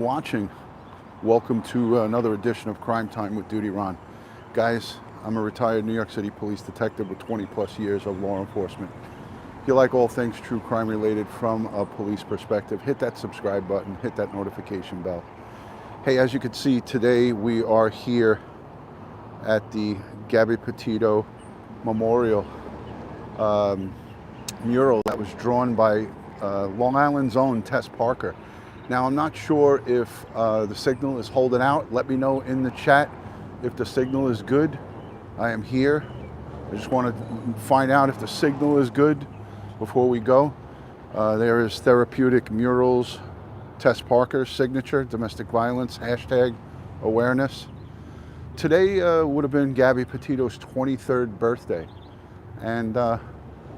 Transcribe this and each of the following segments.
Watching. Welcome to another edition of Crime Time with DutyRon. Guys, I'm a retired New York City police detective with 20 plus years of law enforcement. If you like all things true crime related from a police perspective, hit that subscribe button, hit that notification bell. Hey, as you can see, today we are here at the Gabby Petito Memorial mural that was drawn by Long Island's own Tess Parker. Now, I'm not sure if the signal is holding out. Let me know in the chat if the signal is good. I am here. I just want to find out if the signal is good before we go. There is Therapeutic Murals, Tess Parker signature, domestic violence, hashtag awareness. Today would have been Gabby Petito's 23rd birthday. And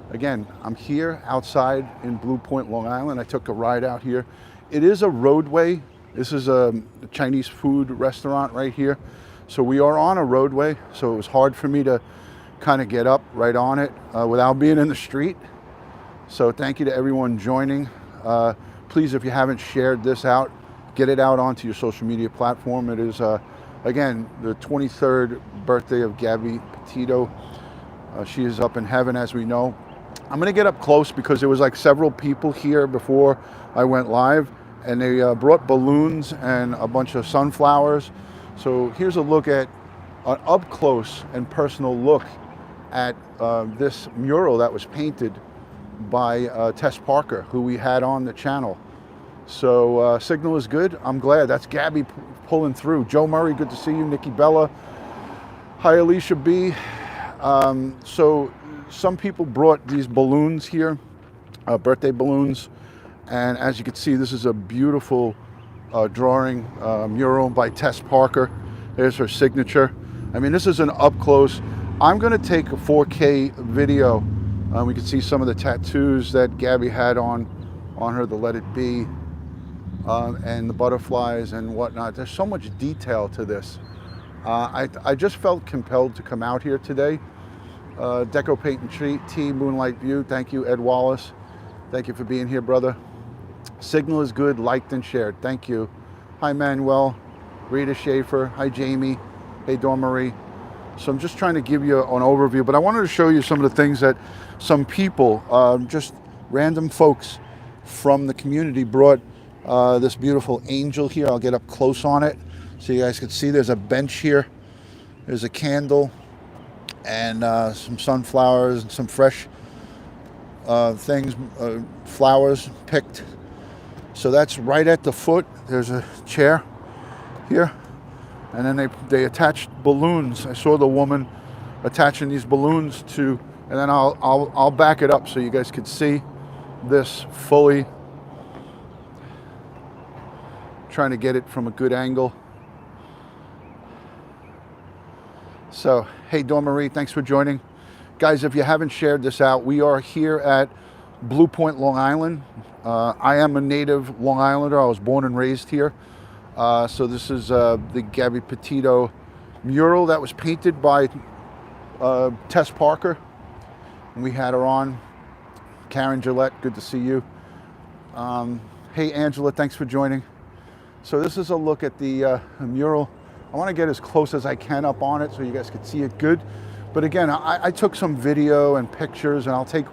again, I'm here outside in Blue Point, Long Island. I took a ride out here. It is a roadway. This is a Chinese food restaurant right here. So we are on a roadway. So it was hard for me to kind of get up right on it without being in the street. So thank you to everyone joining. Please, if you haven't shared this out, get it out onto your social media platform. It is, again, the 23rd birthday of Gabby Petito. She is up in heaven, as we know. I'm going to get up close because there was like several people here before I went live, and they brought balloons and a bunch of sunflowers. So here's a look at an up close and personal look at this mural that was painted by Tess Parker, who we had on the channel. So signal is good. I'm glad. That's Gabby pulling through. Joe Murray, good to see you. Nikki Bella. Hi, Alicia B. So some people brought these balloons here, birthday balloons. And as you can see, this is a beautiful drawing, mural by Tess Parker. There's her signature. I mean, this is an up close. I'm going to take a 4K video. We can see some of the tattoos that Gabby had on her, the Let It Be, and the butterflies and whatnot. There's so much detail to this. I just felt compelled to come out here today. Deco Paint and Tea, Moonlight View. Thank you, Ed Wallace. Thank you for being here, brother. Signal is good, liked and shared. Thank you. Hi, Manuel. Rita Schaefer. Hi, Jamie. Hey, Dawn Marie. So I'm just trying to give you an overview, but I wanted to show you some of the things that some people, just random folks from the community, brought this beautiful angel here. I'll get up close on it so you guys can see. There's a bench here. There's a candle and some sunflowers and some fresh things, flowers picked. So that's right at the foot. There's a chair here, and then they attached balloons. I saw the woman attaching these balloons to, and then I'll back it up so you guys can see this fully. Trying to get it from a good angle. So, hey, Dawn Marie, thanks for joining. Guys, if you haven't shared this out, we are here at Blue Point, Long Island. I am a native Long Islander. I was born and raised here. So this is the Gabby Petito mural that was painted by Tess Parker. And we had her on. Karen Gillette, good to see you. Hey, Angela, thanks for joining. So this is a look at the mural. I want to get as close as I can up on it so you guys can see it good. But again, I took some video and pictures, and I'll take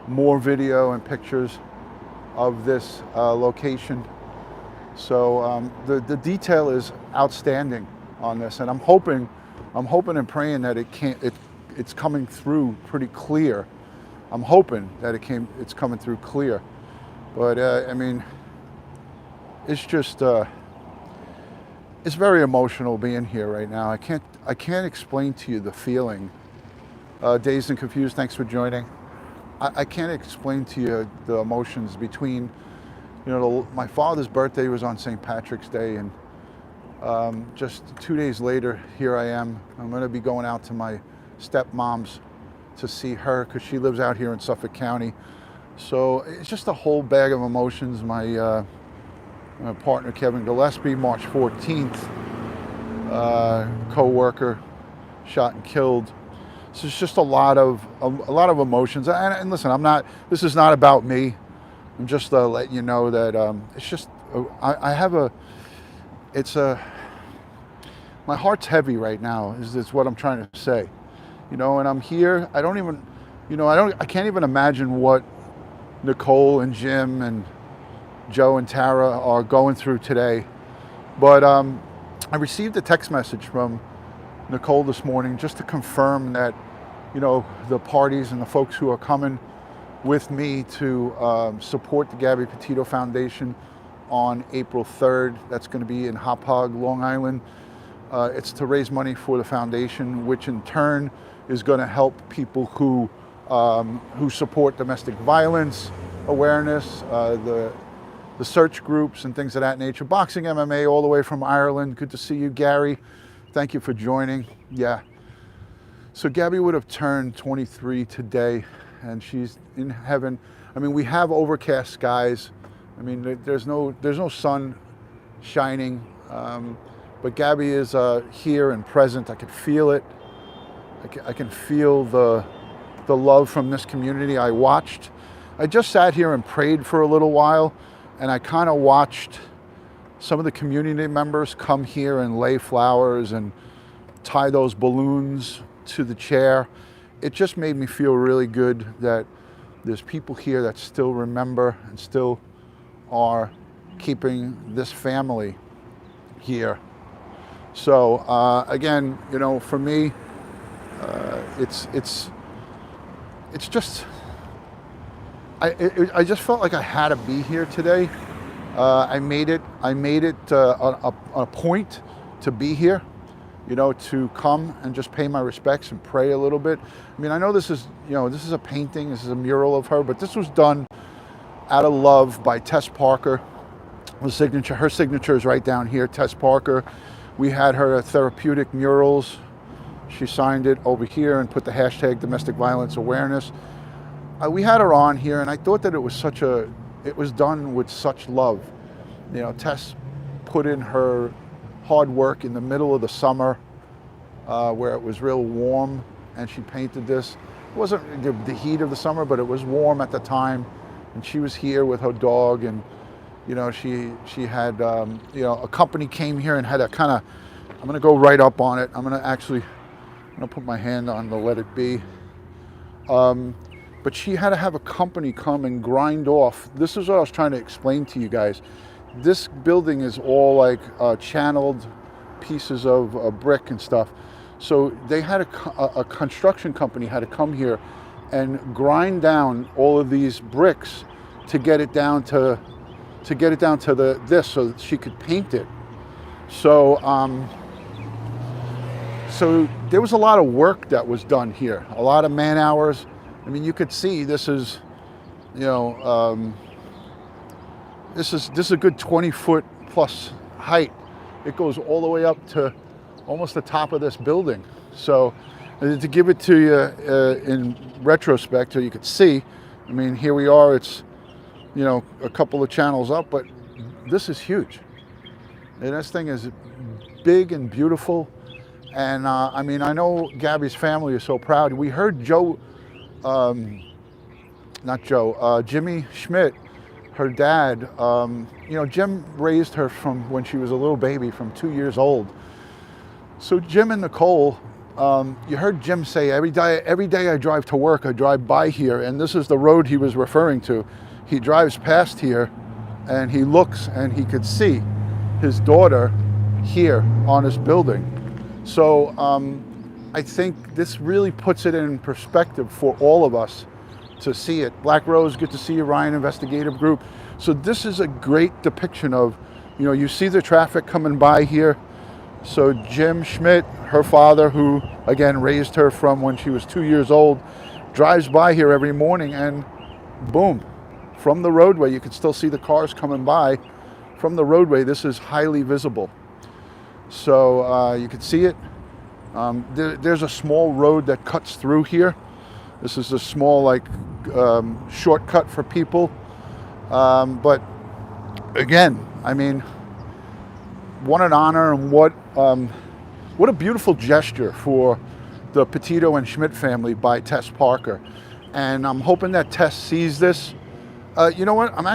more video and pictures of this location. So the detail is outstanding on this, and I'm hoping and praying that it's coming through pretty clear. I'm hoping that it's coming through clear. But I mean, it's just it's very emotional being here right now. I can't explain to you the feeling. Dazed and Confused, thanks for joining. I can't explain to you the emotions between, my father's birthday was on St. Patrick's Day, and just 2 days later, here I am. I'm going to be going out to my stepmom's to see her because she lives out here in Suffolk County. So it's just a whole bag of emotions. My partner Kevin Gillespie, March 14th, co-worker shot and killed. So it's just a lot of emotions. And listen, this is not about me. I'm just letting you know that it's just, I have my heart's heavy right now, is what I'm trying to say. And I'm here. I don't even, I can't even imagine what Nicole and Jim and Joe and Tara are going through today. But I received a text message from Nicole this morning just to confirm that, the parties and the folks who are coming with me to support the Gabby Petito Foundation on April 3rd. That's going to be in Hauppauge, Long Island. It's to raise money for the foundation, which in turn is going to help people who support domestic violence awareness, the search groups and things of that nature. Boxing, MMA, all the way from Ireland. Good to see you, Gary. Thank you for joining. Yeah. So Gabby would have turned 23 today, and she's in heaven. I mean, we have overcast skies. I mean, there's no sun shining, but Gabby is here and present. I could feel it. I can feel the love from this community. I just sat here and prayed for a little while, and I kind of watched some of the community members come here and lay flowers and tie those balloons to the chair. It just made me feel really good that there's people here that still remember and still are keeping this family here. So again, for me, it's just, I just felt like I had to be here today. I made it a point to be here, to come and just pay my respects and pray a little bit. I mean, I know this is a painting, this is a mural of her, but this was done out of love by Tess Parker. Her signature is right down here, Tess Parker. We had her at Therapeutic Murals. She signed it over here and put the hashtag domestic violence awareness. We had her on here, and I thought that it was done with such love. Tess put in her hard work in the middle of the summer where it was real warm, and she painted this. It wasn't the heat of the summer, but it was warm at the time, and she was here with her dog, and she had a company came here and had a kind of, I'm gonna go right up on it. I'm gonna put my hand on the let it be. But she had to have a company come and grind off. This is what I was trying to explain to you guys. This building is all like channeled pieces of brick and stuff. So they had a construction company had to come here and grind down all of these bricks to get it down to this so that she could paint it. So so there was a lot of work that was done here, a lot of man hours. I mean, you could see this is, this is a good 20-foot plus height. It goes all the way up to almost the top of this building. So to give it to you in retrospect, so you could see, I mean, here we are, it's, a couple of channels up, but this is huge. And this thing is big and beautiful. And I mean, I know Gabby's family is so proud. We heard Jimmy Schmidt, her dad, Jim raised her from when she was a little baby, from 2 years old. So Jim and Nicole, you heard Jim say, every day I drive to work, I drive by here, and this is the road he was referring to. He drives past here and he looks and he could see his daughter here on this building. So I think this really puts it in perspective for all of us to see it. Black Rose, good to see you, Ryan Investigative Group. So this is a great depiction of, you see the traffic coming by here. So Jim Schmidt, her father, who again raised her from when she was 2 years old, drives by here every morning, and boom, from the roadway, you can still see the cars coming by. From the roadway, this is highly visible. So you can see it. There's a small road that cuts through here. This is a small, shortcut for people. But again, I mean, what an honor, and what a beautiful gesture for the Petito and Schmidt family by Tess Parker. And I'm hoping that Tess sees this. You know what? I'm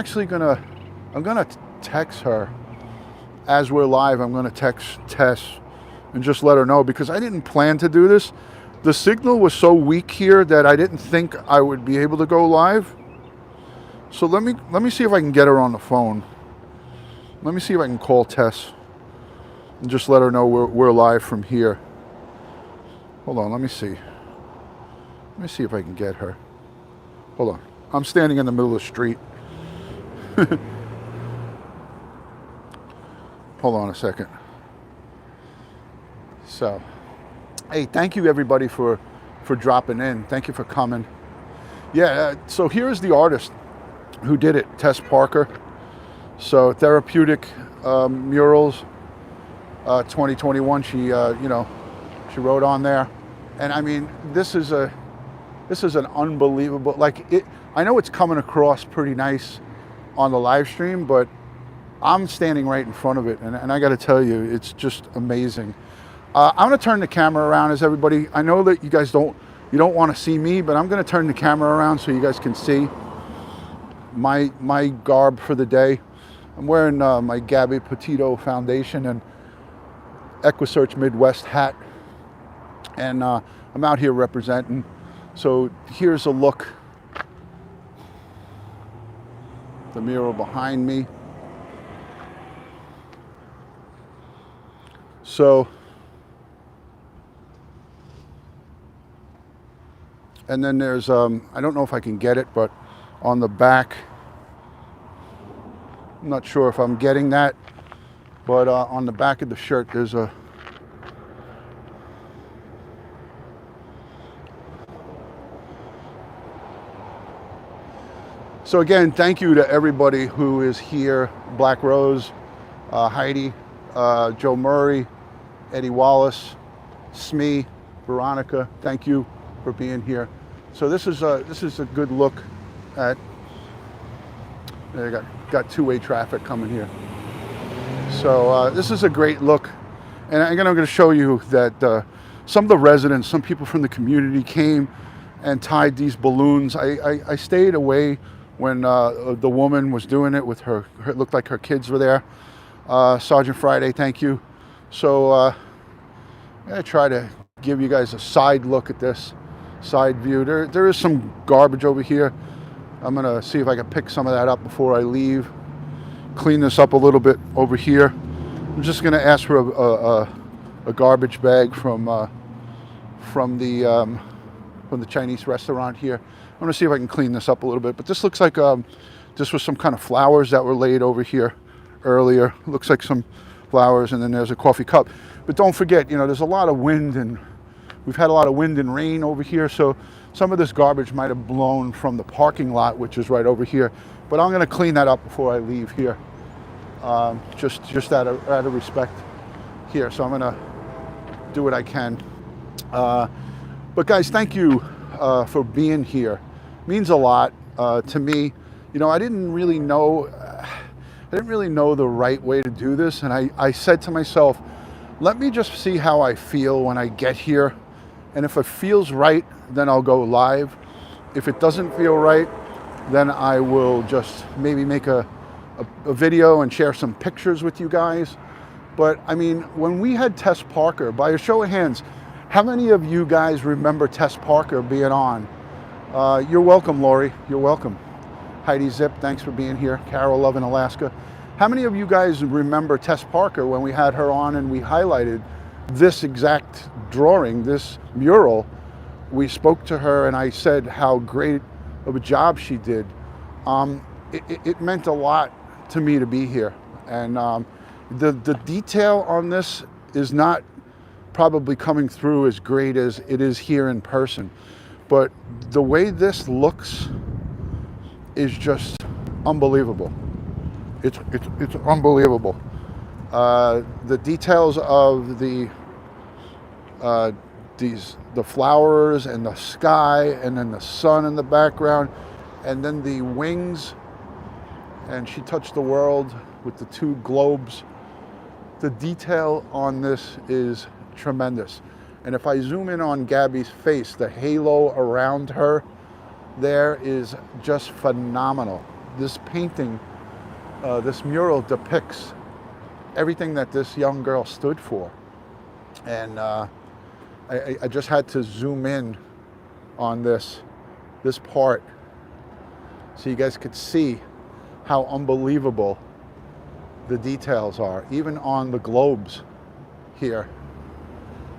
gonna text her as we're live, I'm going to text Tess and just let her know, because I didn't plan to do this. The signal was so weak here that I didn't think I would be able to go live. So let me see if I can get her on the phone. Let me see if I can call Tess and just let her know we're live from here. Hold on, let me see. Let me see if I can get her. Hold on. I'm standing in the middle of the street. Hold on a second. So, hey, thank you everybody for dropping in. Thank you for coming. Yeah, so here's the artist who did it, Tess Parker. So Therapeutic Murals 2021. She she wrote on there, and I mean, this is an unbelievable, I know it's coming across pretty nice on the live stream, but I'm standing right in front of it, and I got to tell you, it's just amazing. I'm going to turn the camera around as everybody. I know that you guys don't want to see me, but I'm going to turn the camera around so you guys can see my garb for the day. I'm wearing my Gabby Petito Foundation and EquiSearch Midwest hat, and I'm out here representing. So here's a look. The mural behind me. So, and then there's, I don't know if I can get it, but on the back, I'm not sure if I'm getting that, but on the back of the shirt, there's a, so again, thank you to everybody who is here. Black Rose, Heidi, Joe Murray, Eddie Wallace, Smee, Veronica, thank you for being here. So this is a good look at, there got two-way traffic coming here. So this is a great look, and I'm going to show you that some of the residents, some people from the community came and tied these balloons. I stayed away when the woman was doing it with her, it looked like her kids were there. Sergeant Friday, thank you. So I'm going to try to give you guys a side look at this, side view. There is some garbage over here. I'm going to see if I can pick some of that up before I leave. Clean this up a little bit over here. I'm just going to ask for a garbage bag from the Chinese restaurant here. I'm going to see if I can clean this up a little bit. But this looks like this was some kind of flowers that were laid over here earlier. Looks like some flowers, and then there's a coffee cup. But don't forget, there's a lot of wind, and we've had a lot of wind and rain over here, so some of this garbage might have blown from the parking lot, which is right over here. But I'm going to clean that up before I leave here, just out of respect here. So I'm going to do what I can. But guys, thank you for being here. It means a lot to me. I didn't really know the right way to do this, and I said to myself, let me just see how I feel when I get here, and if it feels right, then I'll go live. If it doesn't feel right, then I will just maybe make a video and share some pictures with you guys. But I mean, when we had Tess Parker, by a show of hands, how many of you guys remember Tess Parker being on? You're welcome, Lori. You're welcome. Heidi Zip, thanks for being here. Carol Love in Alaska. How many of you guys remember Tess Parker when we had her on and we highlighted this exact drawing, this mural? We spoke to her and I said how great of a job she did. It meant a lot to me to be here. And the detail on this is not probably coming through as great as it is here in person. But the way this looks is just unbelievable. It's unbelievable. The details of the flowers and the sky, and then the sun in the background, and then the wings, and she touched the world with the two globes. The detail on this is tremendous. And if I zoom in on Gabby's face, the halo around her there is just phenomenal. This painting, this mural depicts everything that this young girl stood for. And I just had to zoom in on this part so you guys could see how unbelievable the details are, even on the globes here.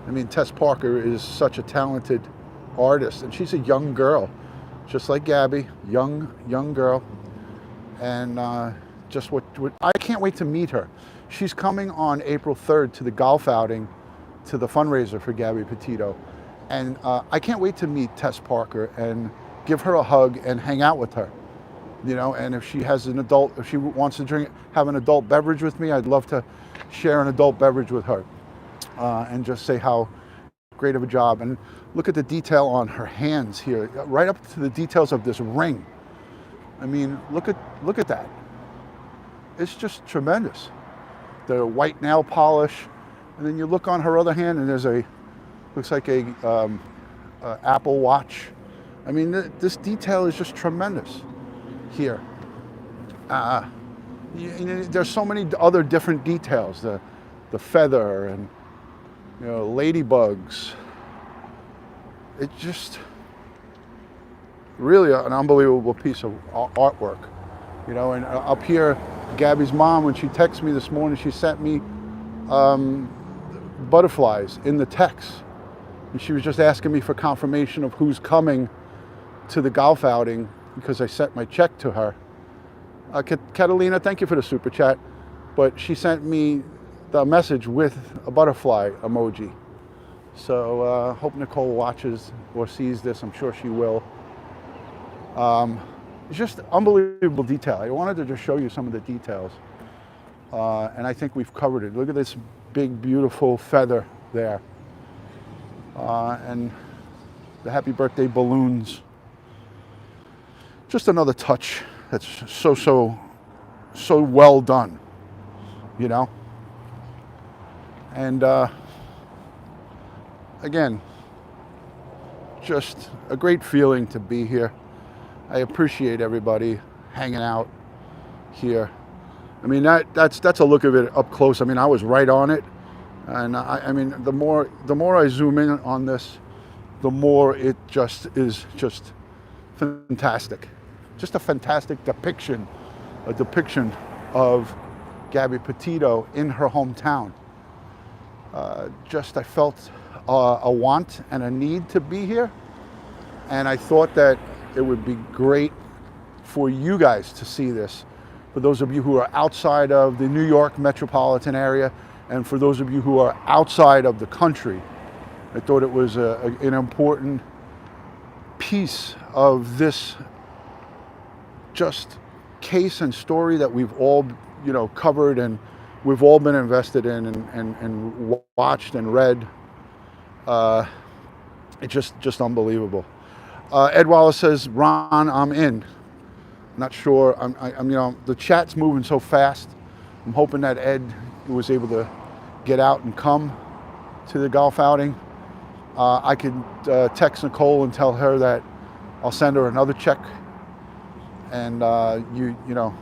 I mean, Tess Parker is such a talented artist, and she's a young girl, just like Gabby, young girl. And just what I can't wait to meet her. She's coming on April 3rd to the golf outing, to the fundraiser for Gabby Petito. And I can't wait to meet Tess Parker and give her a hug and hang out with her. You know, and if she has if she wants to have an adult beverage with me, I'd love to share an adult beverage with her and just say how great of a job. And look at the detail on her hands here, right up to the details of this ring. I mean, look at that. It's just tremendous. The white nail polish, and then you look on her other hand, and there's looks like a Apple Watch. I mean, this detail is just tremendous here. There's so many other different details. The feather and, you know, ladybugs. It's just really an unbelievable piece of artwork. You know, and up here, Gabby's mom, when she texted me this morning, she sent me butterflies in the text. And she was just asking me for confirmation of who's coming to the golf outing, because I sent my check to her. Catalina, thank you for the super chat. But she sent me the message with a butterfly emoji. So hope Nicole watches or sees this. I'm sure she will. It's just unbelievable detail. I wanted to just show you some of the details. And I think we've covered it. Look at this big, beautiful feather there. And the happy birthday balloons. Just another touch that's so well done, you know? And again, just a great feeling to be here. I appreciate everybody hanging out here. I mean, that's a look of it up close. I mean, I was right on it. And I mean, the more I zoom in on this, the more it just is just fantastic. Just a fantastic depiction of Gabby Petito in her hometown. I felt a want and a need to be here, and I thought that it would be great for you guys to see this. For those of you who are outside of the New York metropolitan area, and for those of you who are outside of the country, I thought it was an important piece of this just case and story that we've all, you know, covered and we've all been invested in and watched and read. It's just unbelievable. Ed Wallace says, Ron, I'm in. Not sure. I'm you know, the chat's moving so fast. I'm hoping that Ed was able to get out and come to the golf outing. I could text Nicole and tell her that I'll send her another check, and you know,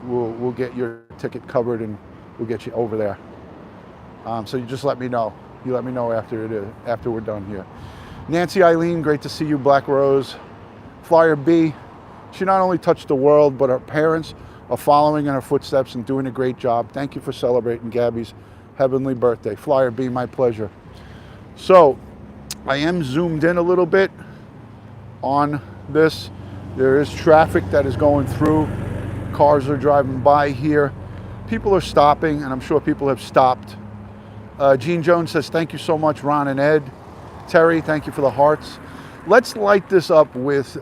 we'll get your ticket covered and we'll get you over there. So you just let me know. You let me know after we're done here. Nancy Eileen, great to see you. Black Rose, Flyer B. She not only touched the world, but her parents are following in her footsteps and doing a great job. Thank you for celebrating Gabby's heavenly birthday. Flyer B, my pleasure. So I am zoomed in a little bit on this. There is traffic that is going through. Cars are driving by here. People are stopping, and I'm sure people have stopped. Gene Jones says, thank you so much, Ron and Ed. Terry, thank you for the hearts. Let's light this up with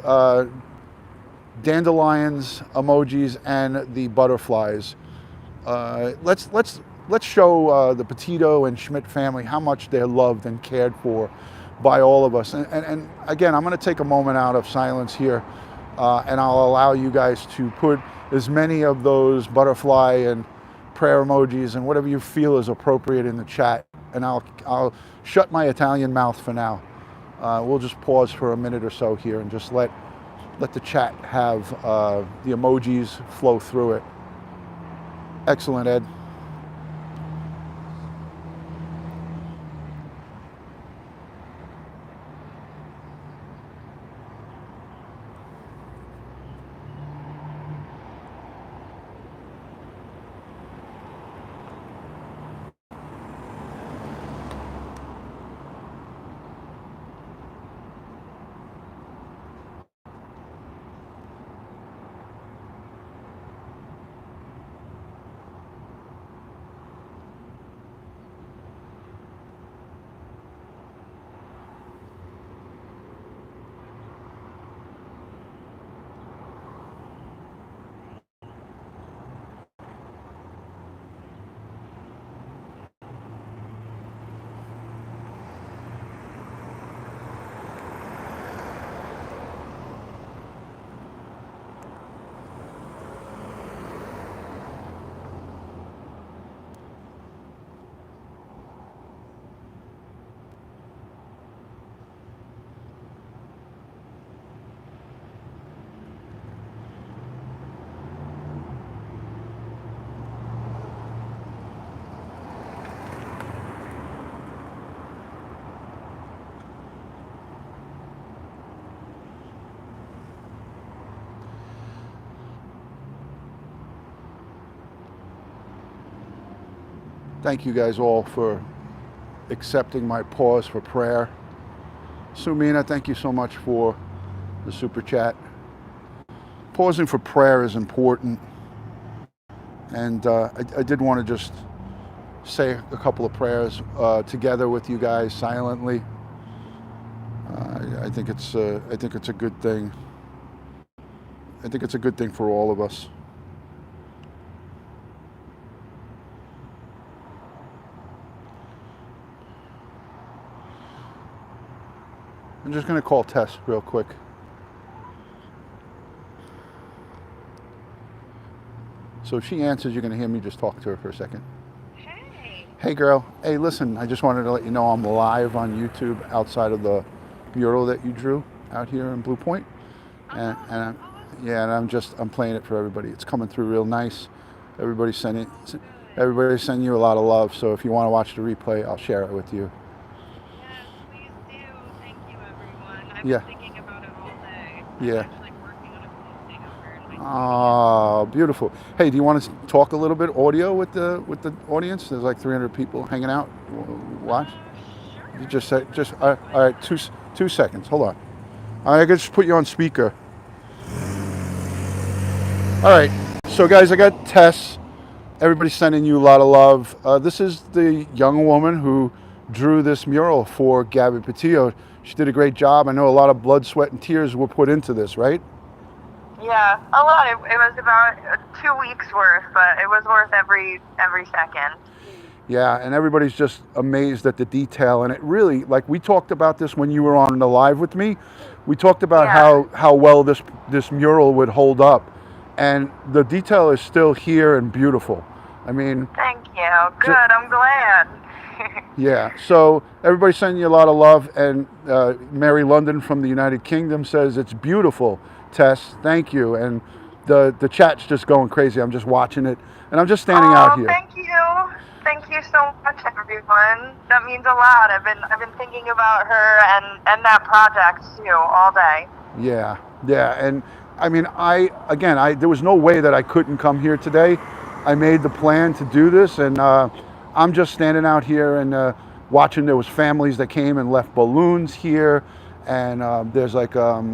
dandelions, emojis, and the butterflies. Let's show the Petito and Schmidt family how much they're loved and cared for by all of us. And again, I'm going to take a moment out of silence here, and I'll allow you guys to put as many of those butterfly and prayer emojis and whatever you feel is appropriate in the chat. And I'll shut my Italian mouth for now. We'll just pause for a minute or so here and just let the chat have the emojis flow through it. Excellent, Ed. Thank you guys all for accepting my pause for prayer. Sumina, thank you so much for the super chat. Pausing for prayer is important. And I did want to just say a couple of prayers together with you guys silently. I think it's a good thing. I think it's a good thing for all of us. I'm just going to call Tess real quick. So if she answers, you're going to hear me just talk to her for a second. Hey. Hey, girl. Hey, listen, I just wanted to let you know I'm live on YouTube outside of the mural that you drew out here in Blue Point. And I'm playing it for everybody. It's coming through real nice. Everybody's sending you a lot of love. So if you want to watch the replay, I'll share it with you. Yes, please do. Thank you, everyone. I've Yeah. been thinking about it all day. Yeah. I'm actually working on a posting over in my Oh, beautiful. Hey, do you want to talk a little bit audio with the audience? There's like 300 people hanging out. Watch. Sure. You just say, all right, 2 seconds. Hold on. I can just put you on speaker. All right. So, guys, I got Tess. Everybody's sending you a lot of love. This is the young woman who drew this mural for Gabby Petito. She did a great job. I know a lot of blood, sweat, and tears were put into this, right? Yeah, a lot. It was about 2 weeks worth, but it was worth every second. Yeah, and everybody's just amazed at the detail. And it really, like we talked about this when you were on the live with me, we talked about how well this mural would hold up. And the detail is still here and beautiful. I mean... Thank you. Good, I'm glad. Yeah, so everybody's sending you a lot of love. And Mary London from the United Kingdom says, it's beautiful, Tess. Thank you. And the chat's just going crazy. I'm just watching it. And I'm just standing out here. Thank you. Thank you so much, everyone. That means a lot. I've been thinking about her and that project too all day. Yeah, and I mean, there was no way that I couldn't come here today. I made the plan to do this, and I'm just standing out here and watching. There was families that came and left balloons here, and there's like a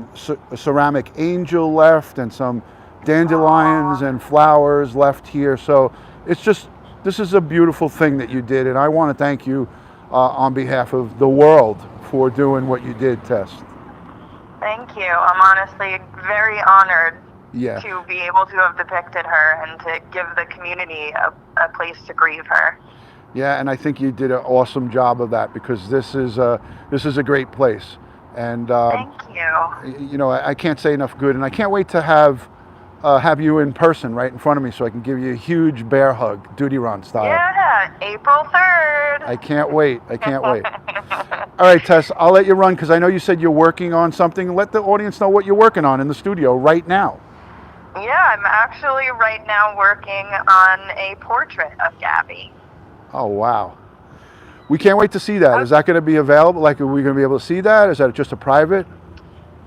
ceramic angel left, and some dandelions and flowers left here. So this is a beautiful thing that you did, and I want to thank you on behalf of the world for doing what you did, Tess. Thank you. I'm honestly very honored Yeah. to be able to have depicted her and to give the community a place to grieve her. Yeah, and I think you did an awesome job of that, because this is a great place. And Thank you. You know, I can't say enough good, and I can't wait to have you in person right in front of me so I can give you a huge bear hug, DutyRon style. Yeah, April 3rd. I can't wait. All right, Tess, I'll let you run because I know you said you're working on something. Let the audience know what you're working on in the studio right now. Yeah, I'm actually right now working on a portrait of Gabby. Oh, wow. We can't wait to see that. Is that going to be available? Like, are we going to be able to see that? Is that just a private?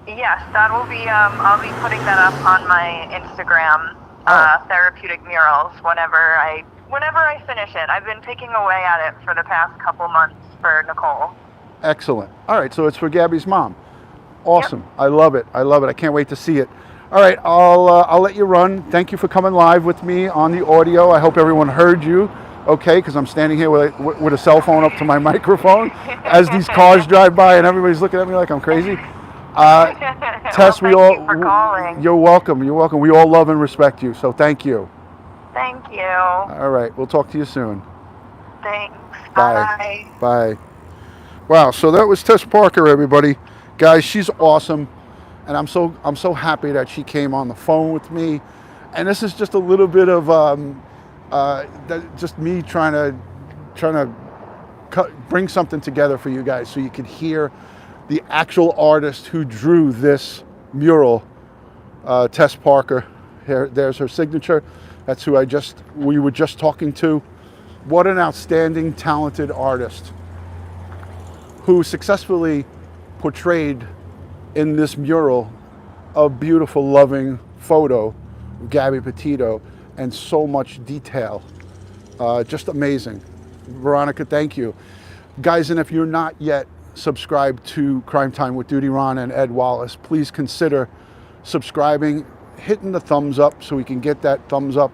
Yes, that will be, I'll be putting that up on my Instagram, Therapeutic Murals, whenever I finish it. I've been picking away at it for the past couple months for Nicole. Excellent. All right, so it's for Gabby's mom. Awesome. Yep. I love it. I can't wait to see it. All right, I'll let you run. Thank you for coming live with me on the audio. I hope everyone heard you. Okay, because I'm standing here with a cell phone up to my microphone as these cars drive by and everybody's looking at me like I'm crazy. Tess, thank you for calling. You're welcome. You're welcome. We all love and respect you, so thank you. Thank you. All right, we'll talk to you soon. Thanks. Bye. Bye. Wow, so that was Tess Parker, everybody. Guys, she's awesome, and I'm so happy that she came on the phone with me. And this is just a little bit of just me trying to bring something together for you guys so you could hear the actual artist who drew this mural, Tess Parker. There's her signature. That's who we were just talking to. What an outstanding, talented artist who successfully portrayed in this mural a beautiful, loving photo of Gabby Petito and so much detail. Just amazing. Veronica, thank you. Guys, and if you're not yet subscribed to Crime Time with DutyRon and Ed Wallace, please consider subscribing, hitting the thumbs up so we can get that thumbs up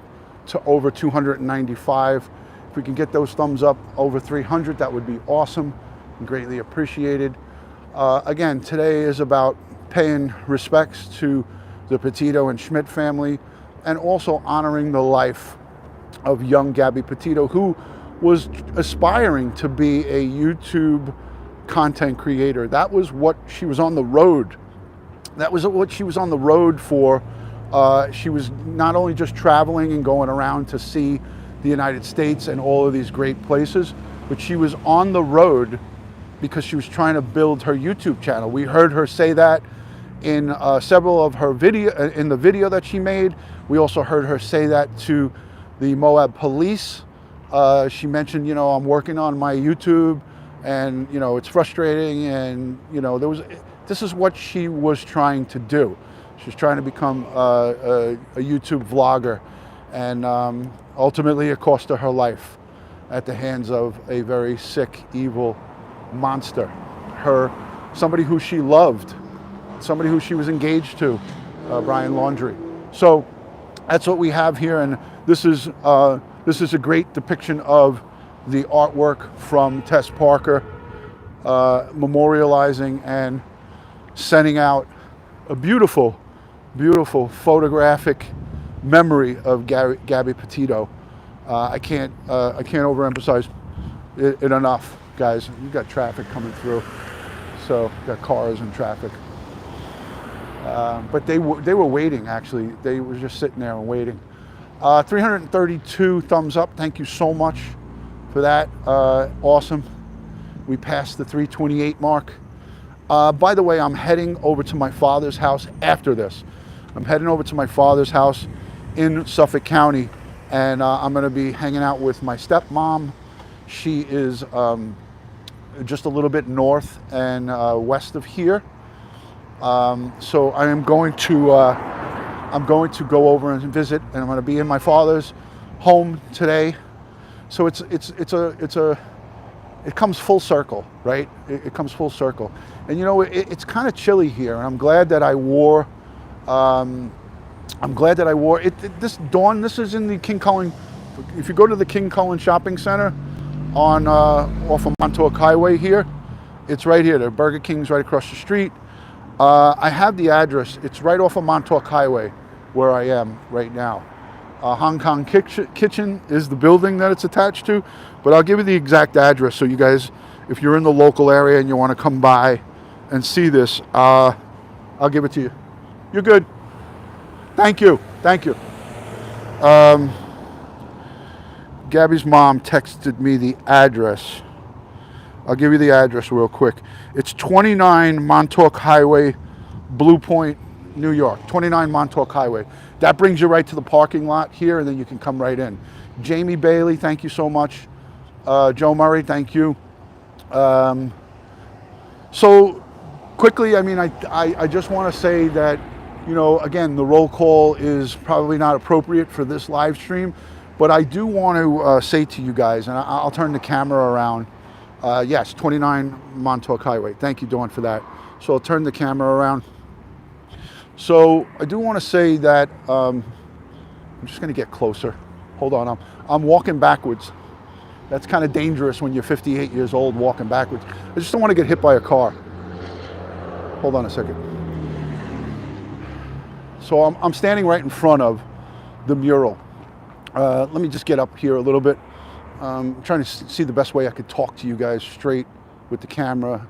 to over 295. If we can get those thumbs up over 300, that would be awesome and greatly appreciated. Again, today is about paying respects to the Petito and Schmidt family and also honoring the life of young Gabby Petito, who was aspiring to be a YouTube content creator. That was what she was on the road. That was what she was on the road for. She was not only just traveling and going around to see the United States and all of these great places, but she was on the road because she was trying to build her YouTube channel. We heard her say that in several of her in the video that she made. We also heard her say that to the Moab police. She mentioned, I'm working on my YouTube and, it's frustrating. And, this is what she was trying to do. She was trying to become a YouTube vlogger. And ultimately it cost her life at the hands of a very sick, evil monster. Somebody who she loved, somebody who she was engaged to, Brian Laundrie. So that's what we have here. And this is a great depiction of the artwork from Tess Parker, memorializing and sending out a beautiful, beautiful photographic memory of Gabby Petito. I can't overemphasize it enough, guys. You've got traffic coming through, so got cars and traffic. But they were waiting, actually. They were just sitting there and waiting. 332 thumbs up. Thank you so much for that. Awesome. We passed the 328 mark. By the way, I'm heading over to my father's house after this. I'm heading over to my father's house in Suffolk County, and I'm going to be hanging out with my stepmom. She is just a little bit north and west of here. So I am going to go over and visit, and I'm going to be in my father's home today. So it comes full circle, right? It comes full circle. And it's kind of chilly here, and I'm glad that I wore this Dawn. This is in the King Cullen. If you go to the King Cullen Shopping Center on off of Montauk Highway here, it's right here. The Burger King's right across the street. I have the address. It's right off of Montauk Highway where I am right now. Hong Kong Kitchen is the building that it's attached to, but I'll give you the exact address so you guys, if you're in the local area and you want to come by and see this, I'll give it to you. You're good. Thank you. Thank you. Gabby's mom texted me the address. I'll give you the address real quick. It's 29 Montauk Highway, Blue Point, New York. 29 Montauk Highway. That brings you right to the parking lot here, and then you can come right in. Jamie Bailey, thank you so much. Joe Murray, thank you. So quickly, I just want to say that, again, the roll call is probably not appropriate for this live stream, but I do want to say to you guys, and I'll turn the camera around. Yes, 29 Montauk Highway. Thank you, Dawn, for that. So I'll turn the camera around. So I do want to say that I'm just going to get closer. Hold on, I'm walking backwards. That's kind of dangerous when you're 58 years old walking backwards. I just don't want to get hit by a car. Hold on a second. So I'm standing right in front of the mural. Let me just get up here a little bit. I'm trying to see the best way I could talk to you guys straight with the camera.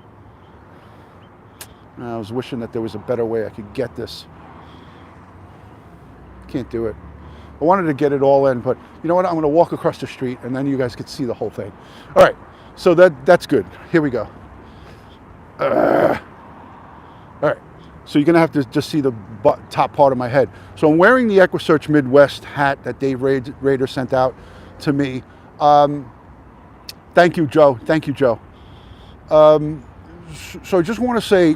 I was wishing that there was a better way I could get this. Can't do it. I wanted to get it all in, but you know what? I'm going to walk across the street, and then you guys could see the whole thing. All right, so that's good. Here we go. All right, so you're going to have to just see the top part of my head. So I'm wearing the EquiSearch Midwest hat that Dave Rader sent out to me. Thank you, Joe. Thank you, Joe. So I just want to say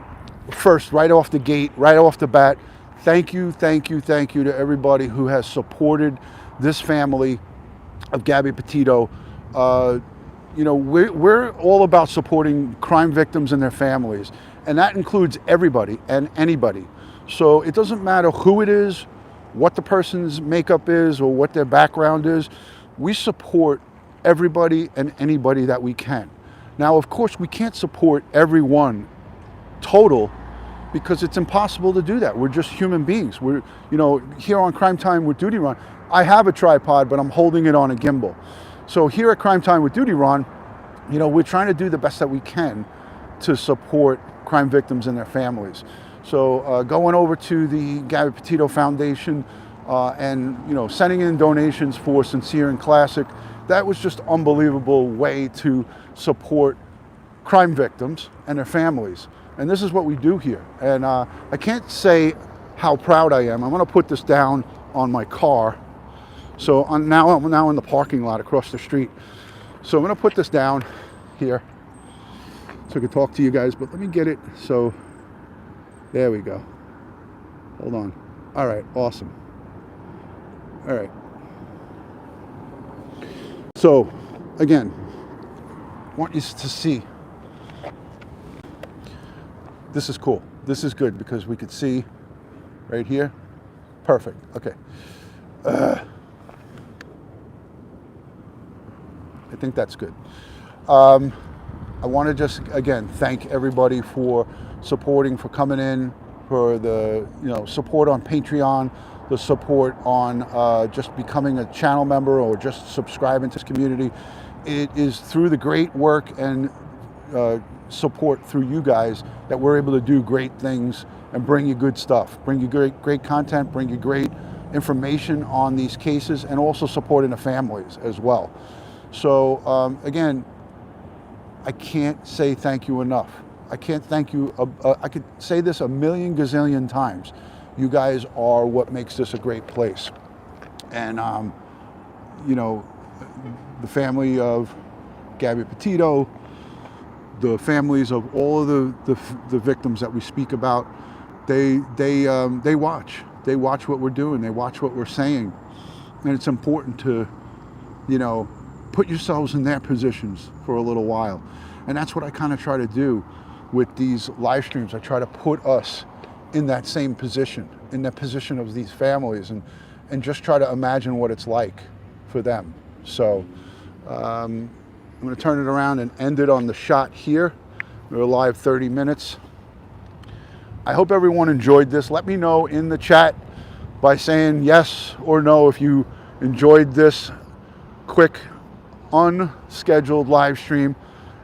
first, right off the gate, right off the bat, thank you to everybody who has supported this family of Gabby Petito. you know, we're all about supporting crime victims and their families, and that includes everybody and anybody. So it doesn't matter who it is, what the person's makeup is, or what their background is. We support everybody and anybody that we can. Now, of course, we can't support everyone total, because it's impossible to do that. We're just human beings. We're, you know, here on Crime Time with DutyRon, I have a tripod, but I'm holding it on a gimbal. So here at Crime Time with DutyRon, you know, we're trying to do the best that we can to support crime victims and their families. So going over to the Gabby Petito Foundation and, you know, sending in donations for Sincere and Classic, that was just unbelievable way to support crime victims and their families. And this is what we do here. And I can't say how proud I am. I'm going to put this down on my car. So I'm now in the parking lot across the street. So I'm going to put this down here so I can talk to you guys. But let me get it. So there we go. Hold on. All right. Awesome. All right. So again, I want you to see. This is cool. This is good because we could see right here. Perfect. Okay. I think that's good. I want to just, again, thank everybody for supporting, for coming in, for the, you know, support on Patreon, the support on just becoming a channel member or just subscribing to this community. It is through the great work and support through you guys that we're able to do great things and bring you good stuff, bring you great content, bring you great information on these cases, and also supporting the families as well. So again, I can't say thank you enough. I can't thank you. I could say this a million gazillion times. You guys are what makes this a great place. And you know, the family of Gabby Petito, the families of all of the victims that we speak about, they watch what we're doing, they watch what we're saying, and it's important to, you know, put yourselves in their positions for a little while. And that's what I kind of try to do with these live streams. I try to put us in that same position, in the position of these families, and just try to imagine what it's like for them. So I'm going to turn it around and end it on the shot here. We're live 30 minutes. I hope everyone enjoyed this. Let me know in the chat by saying yes or no if you enjoyed this quick, unscheduled live stream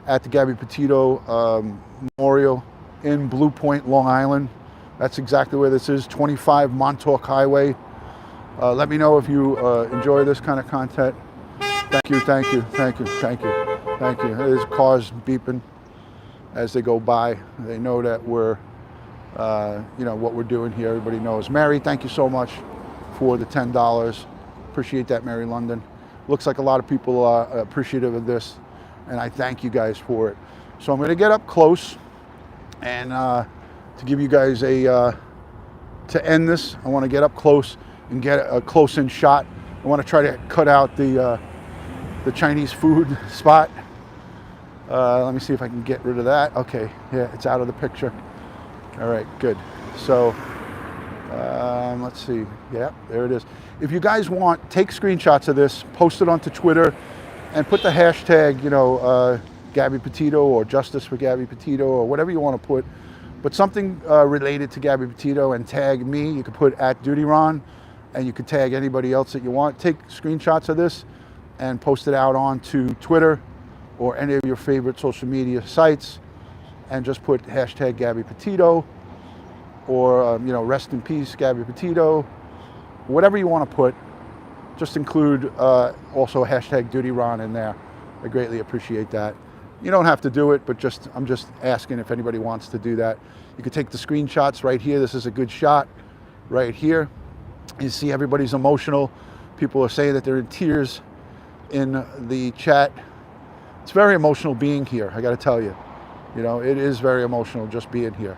at the Gabby Petito Memorial in Blue Point, Long Island. That's exactly where this is, 25 Montauk Highway. Let me know if you enjoy this kind of content. Thank you, thank you, thank you, thank you, thank you. There's cars beeping as they go by. They know that we're, you know, what we're doing here. Everybody knows. Mary, thank you so much for the $10. Appreciate that, Mary London. Looks like a lot of people are appreciative of this, and I thank you guys for it. So I'm going to get up close, and to give you guys a, to end this, I want to get up close and get a close-in shot. I want to try to cut out the Chinese food spot. Let me see if I can get rid of that. Okay, yeah, it's out of the picture. All right, good. So let's see. Yeah, there it is. If you guys want, take screenshots of this, post it onto Twitter, and put the hashtag, you know, Gabby Petito or Justice for Gabby Petito or whatever you want to put. But something related to Gabby Petito, and tag me. You could put @DutyRon, and you could tag anybody else that you want. Take screenshots of this and post it out onto Twitter or any of your favorite social media sites, and just put hashtag Gabby Petito, or you know, rest in peace Gabby Petito, whatever you want to put. Just include also hashtag DutyRon in there. I greatly appreciate that. You don't have to do it, but I'm just asking if anybody wants to do that. You could take the screenshots right here. This is a good shot right here. You see everybody's emotional. People are saying that they're in tears in the chat. It's very emotional being here, I got to tell you. You know, it is very emotional just being here.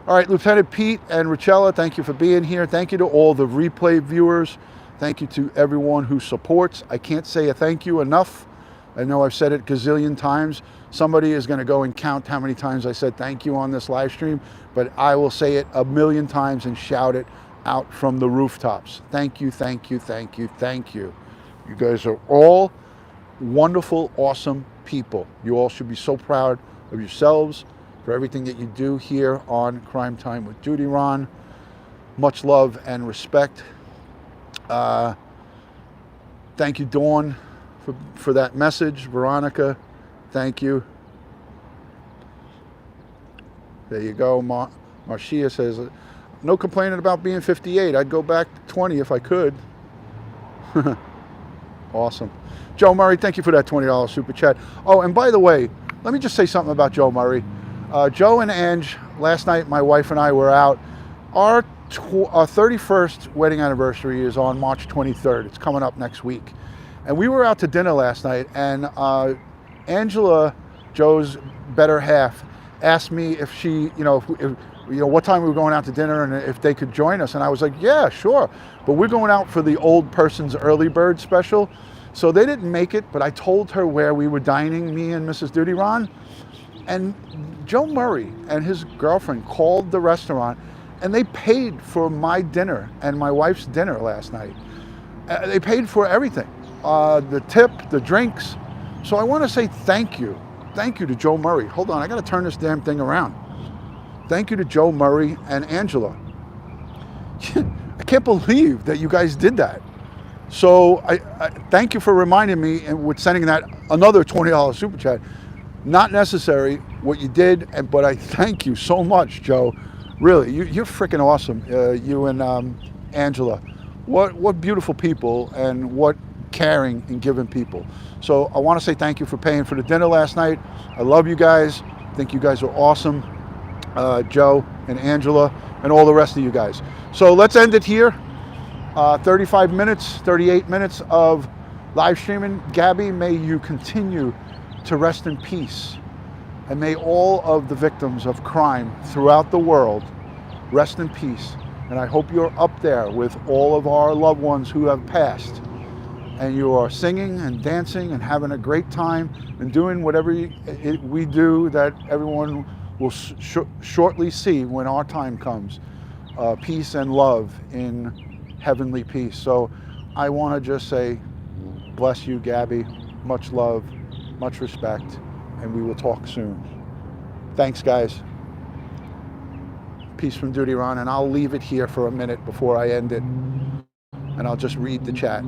All right, Lieutenant Pete and Richella, thank you for being here. Thank you to all the replay viewers. Thank you to everyone who supports. I can't say a thank you enough I know I've said it gazillion times. Somebody is going to go and count how many times I said thank you on this live stream, but I will say it a million times and shout it out from the rooftops. Thank you, thank you, thank you, thank you. You guys are all wonderful, awesome people. You all should be so proud of yourselves for everything that you do here on Crime Time with DutyRon. Much love and respect. Thank you, Dawn, for that message. Veronica, thank you. There you go. Marcia says, no complaining about being 58. I'd go back to 20 if I could. Awesome. Joe Murray, thank you for that $20 super chat. Oh, and by the way, let me just say something about Joe Murray. Joe and Ange, last night my wife and I were out. Our 31st wedding anniversary is on March 23rd. It's coming up next week. And we were out to dinner last night, and Angela, Joe's better half, asked me if she, what time we were going out to dinner and if they could join us. And I was like, yeah, sure. But we're going out for the old person's early bird special. So they didn't make it, but I told her where we were dining, me and Mrs. DutyRon. And Joe Murray and his girlfriend called the restaurant, and they paid for my dinner and my wife's dinner last night. They paid for everything, the tip, the drinks. So I want to say thank you. Thank you to Joe Murray. Hold on, I got to turn this damn thing around. Thank you to Joe Murray and Angela. I can't believe that you guys did that. So I thank you for reminding me and with sending that another $20 super chat. Not necessary what you did, but I thank you so much, Joe. Really, you're freaking awesome. You and Angela. What beautiful people and what caring and giving people. So I want to say thank you for paying for the dinner last night. I love you guys. I think you guys are awesome. Joe and Angela and all the rest of you guys. So let's end it here. 35 minutes, 38 minutes of live streaming. Gabby, may you continue to rest in peace. And may all of the victims of crime throughout the world rest in peace. And I hope you're up there with all of our loved ones who have passed. And you are singing and dancing and having a great time and doing whatever we do that everyone will shortly see when our time comes. Peace and love in heavenly peace. So I want to just say, bless you, Gabby. Much love, much respect, and we will talk soon. Thanks, guys. Peace from DutyRon, and I'll leave it here for a minute before I end it, and I'll just read the chat.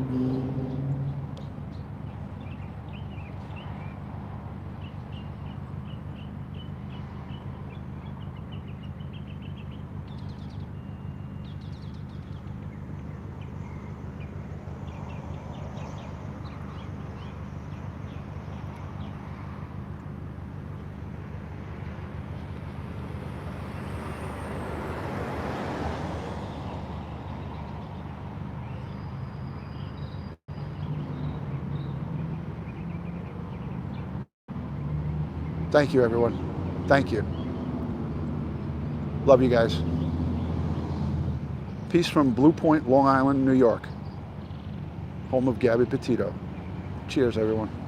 Thank you, everyone. Thank you. Love you guys. Peace from Blue Point, Long Island, New York. Home of Gabby Petito. Cheers, everyone.